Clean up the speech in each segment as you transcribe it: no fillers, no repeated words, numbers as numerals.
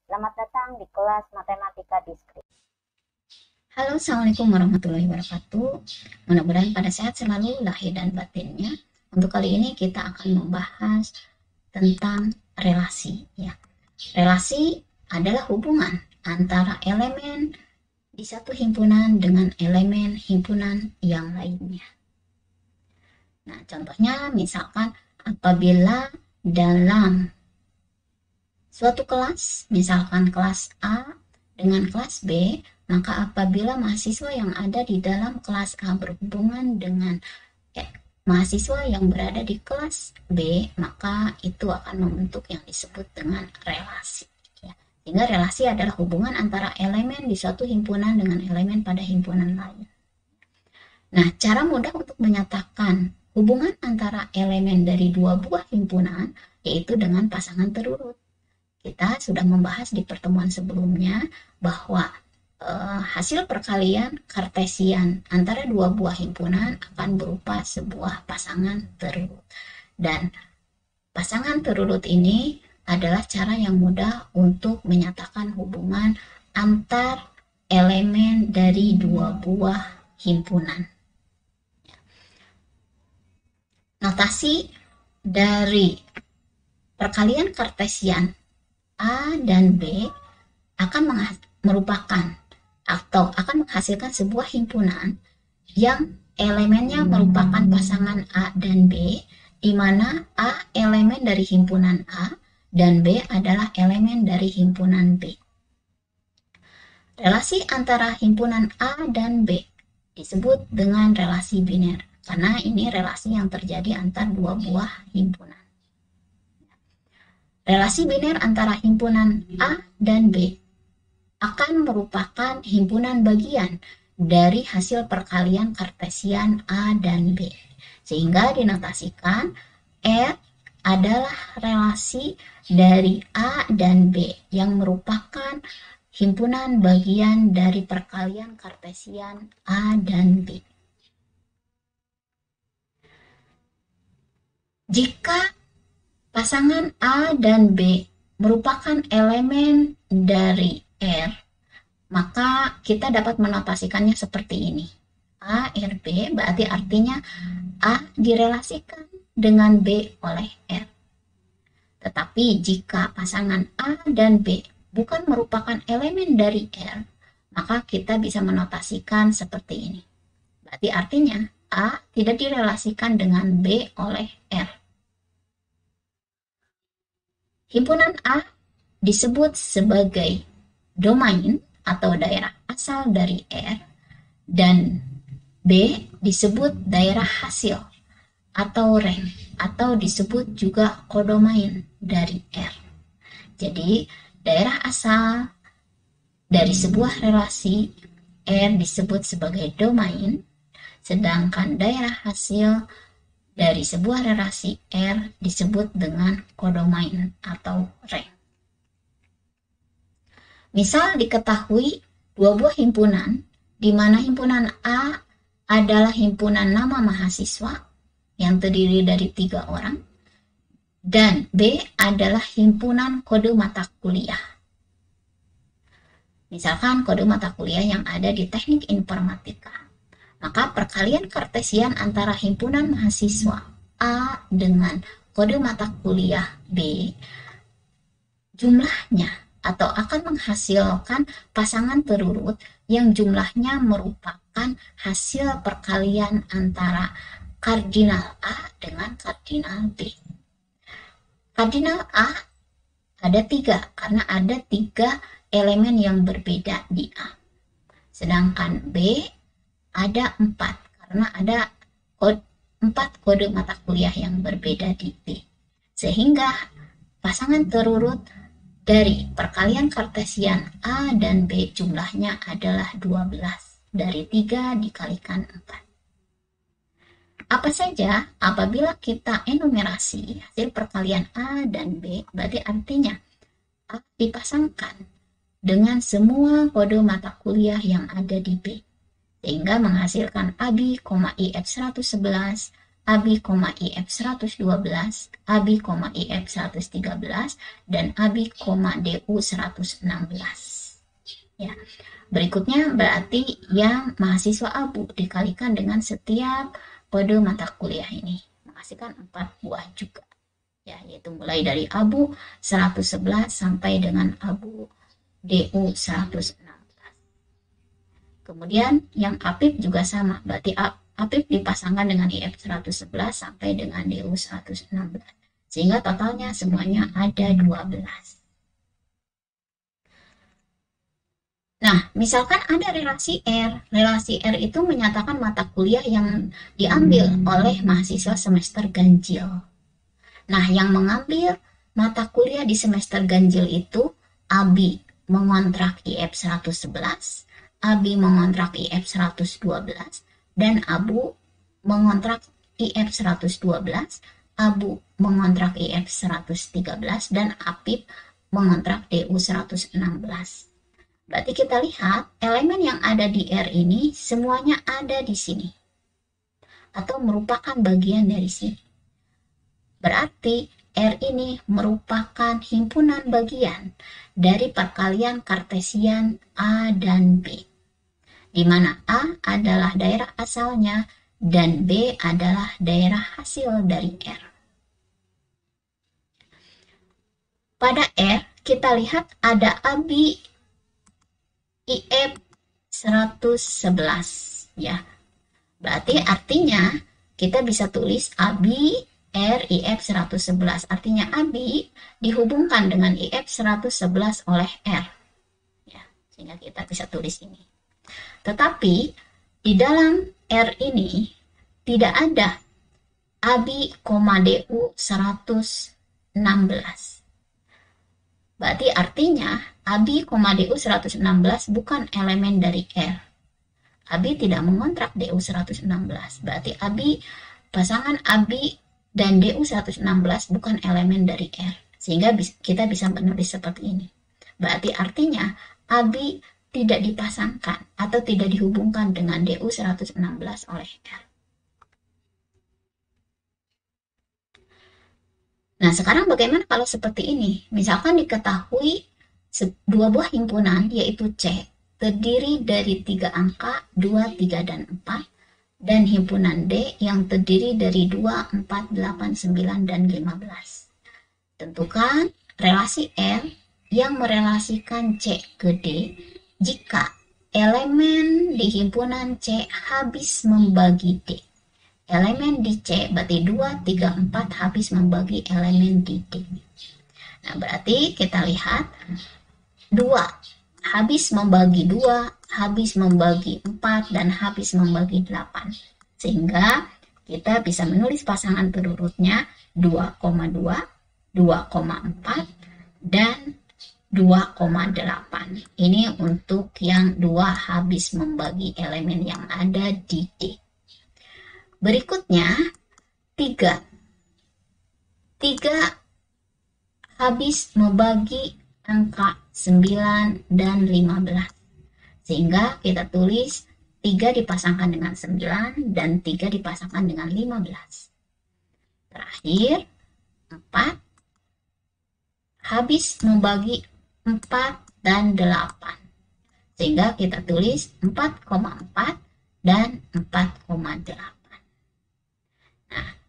Selamat datang di kelas Matematika Diskrit. Halo, Assalamualaikum warahmatullahi wabarakatuh. Mudah-mudahan pada sehat selalu lahir dan batinnya. Untuk kali ini kita akan membahas tentang relasi. Ya, relasi adalah hubungan antara elemen di satu himpunan dengan elemen himpunan yang lainnya. Nah, contohnya misalkan apabila dalam suatu kelas, misalkan kelas A dengan kelas B, maka apabila mahasiswa yang ada di dalam kelas A berhubungan dengan mahasiswa yang berada di kelas B, maka itu akan membentuk yang disebut dengan relasi. Ya. Sehingga relasi adalah hubungan antara elemen di suatu himpunan dengan elemen pada himpunan lain. Nah, cara mudah untuk menyatakan hubungan antara elemen dari dua buah himpunan yaitu dengan pasangan terurut. Kita sudah membahas di pertemuan sebelumnya bahwa hasil perkalian kartesian antara dua buah himpunan akan berupa sebuah pasangan terurut. Dan pasangan terurut ini adalah cara yang mudah untuk menyatakan hubungan antar elemen dari dua buah himpunan. Notasi dari perkalian kartesian A dan B akan merupakan atau akan menghasilkan sebuah himpunan yang elemennya merupakan pasangan A dan B, di mana A elemen dari himpunan A dan B adalah elemen dari himpunan B. Relasi antara himpunan A dan B disebut dengan relasi biner, karena ini relasi yang terjadi antar dua buah himpunan. Relasi biner antara himpunan A dan B akan merupakan himpunan bagian dari hasil perkalian kartesian A dan B. Sehingga dinotasikan R adalah relasi dari A dan B yang merupakan himpunan bagian dari perkalian kartesian A dan B. Jika pasangan A dan B merupakan elemen dari R, maka kita dapat menotasikannya seperti ini. A, R, B berarti artinya A direlasikan dengan B oleh R. Tetapi jika pasangan A dan B bukan merupakan elemen dari R, maka kita bisa menotasikan seperti ini. Berarti artinya A tidak direlasikan dengan B oleh R. Himpunan A disebut sebagai domain atau daerah asal dari R, dan B disebut daerah hasil atau rank, atau disebut juga kodomain dari R. Jadi daerah asal dari sebuah relasi R disebut sebagai domain, sedangkan daerah hasil dari sebuah relasi R disebut dengan kodomain atau rank. Misal diketahui dua buah himpunan, di mana himpunan A adalah himpunan nama mahasiswa yang terdiri dari 3 orang, dan B adalah himpunan kode mata kuliah. Misalkan kode mata kuliah yang ada di teknik informatika. Maka perkalian kartesian antara himpunan mahasiswa A dengan kode mata kuliah B, jumlahnya atau akan menghasilkan pasangan terurut yang jumlahnya merupakan hasil perkalian antara kardinal A dengan kardinal B. Kardinal A ada 3 karena ada 3 elemen yang berbeda di A. Sedangkan B ada 4 karena ada 4 kode mata kuliah yang berbeda di B. Sehingga pasangan terurut dari perkalian kartesian A dan B jumlahnya adalah 12. Dari 3 dikalikan 4. Apa saja apabila kita enumerasi hasil perkalian A dan B, berarti artinya A dipasangkan dengan semua kode mata kuliah yang ada di B, sehingga menghasilkan AB, IF 111 ABI, IF 112, ABI, IF 113, dan ABI, DU 116. Ya. Berikutnya berarti yang mahasiswa abu dikalikan dengan setiap kode mata kuliah ini menghasilkan 4 buah juga. Ya, yaitu mulai dari abu 111 sampai dengan abu DU 116. Kemudian yang APIP juga sama, berarti APIP dipasangkan dengan IF 111 sampai dengan DU 116. Sehingga totalnya semuanya ada 12. Nah, misalkan ada relasi R. Relasi R itu menyatakan mata kuliah yang diambil oleh mahasiswa semester ganjil. Nah, yang mengambil mata kuliah di semester ganjil itu ABI mengontrak IF 111, ABI mengontrak IF 112, dan ABU mengontrak IF 112, ABU mengontrak IF 113, dan APIP mengontrak DU 116. Berarti kita lihat elemen yang ada di R ini semuanya ada di sini atau merupakan bagian dari sini. Berarti R ini merupakan himpunan bagian dari perkalian kartesian A dan B, di mana A adalah daerah asalnya dan B adalah daerah hasil dari R. Pada R kita lihat ada ABI IF 111 ya. Berarti artinya kita bisa tulis ABI R IF 111. Artinya ABI dihubungkan dengan IF 111 oleh R. Ya, sehingga kita bisa tulis ini. Tetapi di dalam R ini tidak ada ABI, DU 116. Berarti artinya ABI, DU 116 bukan elemen dari R. ABI tidak mengontrak DU 116. Berarti ABI, pasangan ABI dan DU 116 bukan elemen dari R. Sehingga kita bisa menulis seperti ini. Berarti artinya ABI tidak dipasangkan atau tidak dihubungkan dengan DU 116 oleh R. Nah, sekarang bagaimana kalau seperti ini? Misalkan diketahui dua buah himpunan, yaitu C, terdiri dari 3 angka, 2, 3, dan 4, dan himpunan D yang terdiri dari 2, 4, 8, 9, dan 15. Tentukan relasi R yang merelasikan C ke D jika elemen di himpunan C habis membagi D. Elemen di C berarti 2, 3, 4 habis membagi elemen di D. Nah, berarti kita lihat 2 habis membagi 2, habis membagi 4, dan habis membagi 8. Sehingga kita bisa menulis pasangan berurutnya 2,2, 2,4, dan 2,8. Ini untuk yang 2 habis membagi elemen yang ada di D. Berikutnya 3 habis membagi angka 9 dan 15. Sehingga kita tulis 3 dipasangkan dengan 9 dan 3 dipasangkan dengan 15. Terakhir 4 habis membagi 4 dan 8. Sehingga kita tulis 4,4 dan 4,8.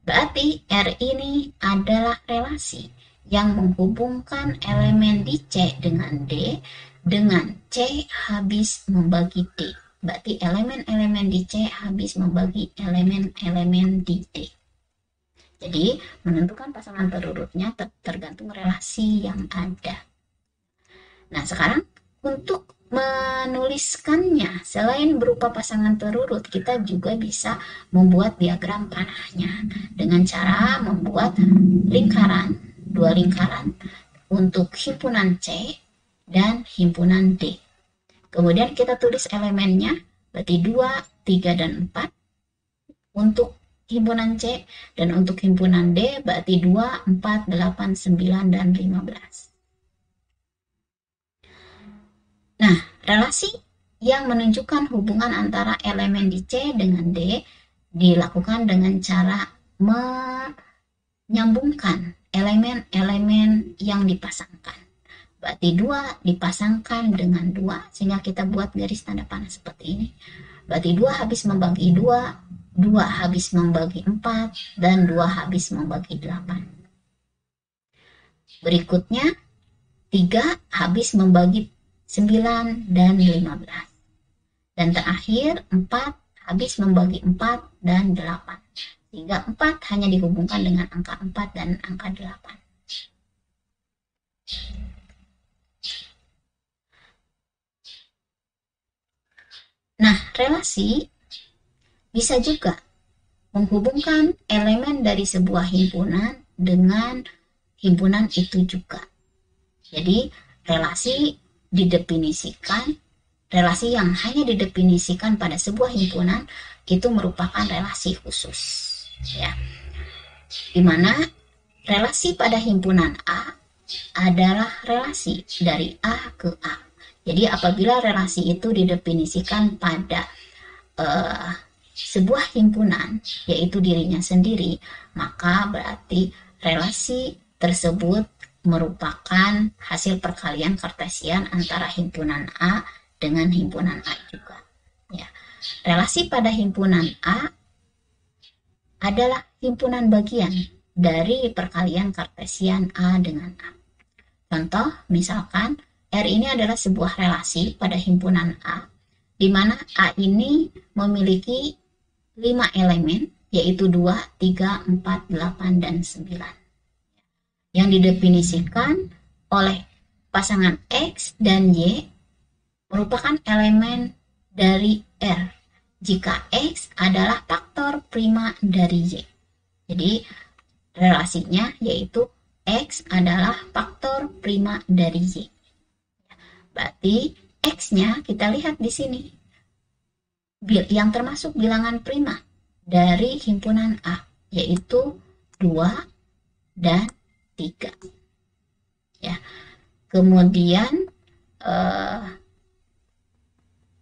Berarti R ini adalah relasi yang menghubungkan elemen di C dengan D dengan C habis membagi D. Berarti elemen-elemen di C habis membagi elemen-elemen di D. Jadi menentukan pasangan berurutnya tergantung relasi yang ada. Nah, sekarang untuk menuliskannya selain berupa pasangan berurut, kita juga bisa membuat diagram panahnya dengan cara membuat lingkaran, 2 lingkaran untuk himpunan C dan himpunan D. Kemudian kita tulis elemennya, berarti 2, 3, dan 4 untuk himpunan C, dan untuk himpunan D berarti 2, 4, 8, 9, dan 15. Nah, relasi yang menunjukkan hubungan antara elemen di C dengan D dilakukan dengan cara menyambungkan elemen-elemen yang dipasangkan. Berarti 2 dipasangkan dengan 2, sehingga kita buat garis tanda panah seperti ini. Berarti 2 habis membagi 2, 2 habis membagi 4, dan 2 habis membagi 8. Berikutnya 3 habis membagi 9 dan 15. Dan terakhir 4 habis membagi 4 dan 8. Sehingga 4 hanya dihubungkan dengan angka 4 dan angka 8. Nah, relasi bisa juga menghubungkan elemen dari sebuah himpunan dengan himpunan itu juga. Jadi, relasi yang hanya didefinisikan pada sebuah himpunan itu merupakan relasi khusus, ya. Dimana relasi pada himpunan A adalah relasi dari A ke A. Jadi apabila relasi itu didefinisikan pada sebuah himpunan, yaitu dirinya sendiri, maka berarti relasi tersebut merupakan hasil perkalian kartesian antara himpunan A dengan himpunan A juga. Ya. Relasi pada himpunan A adalah himpunan bagian dari perkalian kartesian A dengan A. Contoh, misalkan R ini adalah sebuah relasi pada himpunan A, di mana A ini memiliki 5 elemen, yaitu 2, 3, 4, 8, dan 9. Yang didefinisikan oleh pasangan X dan Y merupakan elemen dari R, jika X adalah faktor prima dari Y. Jadi, relasinya yaitu X adalah faktor prima dari Y. Berarti X-nya kita lihat di sini, yang termasuk bilangan prima dari himpunan A, yaitu 2 dan 3. Ya. Kemudian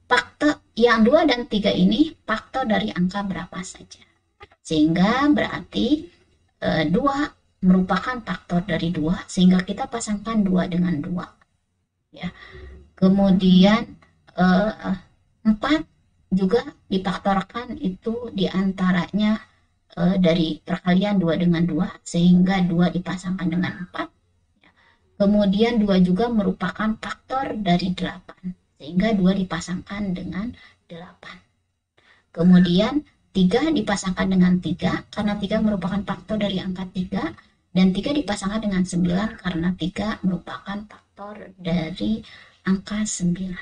faktor yang 2 dan 3 ini faktor dari angka berapa saja. Sehingga berarti 2 merupakan faktor dari 2, sehingga kita pasangkan 2 dengan 2. Ya. Kemudian 4 juga difaktorkan, itu diantaranya dari perkalian 2 dengan 2, sehingga 2 dipasangkan dengan 4. Kemudian 2 juga merupakan faktor dari 8, sehingga 2 dipasangkan dengan 8. Kemudian 3 dipasangkan dengan 3, karena 3 merupakan faktor dari angka 3, dan 3 dipasangkan dengan 9, karena 3 merupakan faktor dari angka 9.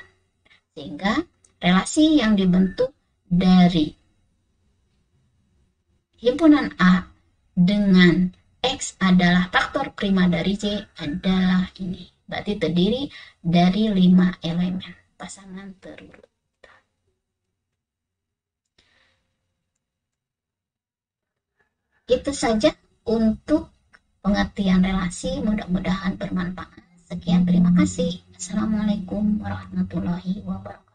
Sehingga relasi yang dibentuk dari himpunan A dengan X adalah faktor prima dari Y adalah ini. Berarti terdiri dari 5 elemen pasangan terurut. Itu saja untuk pengertian relasi, mudah-mudahan bermanfaat. Sekian, terima kasih. Assalamualaikum warahmatullahi wabarakatuh.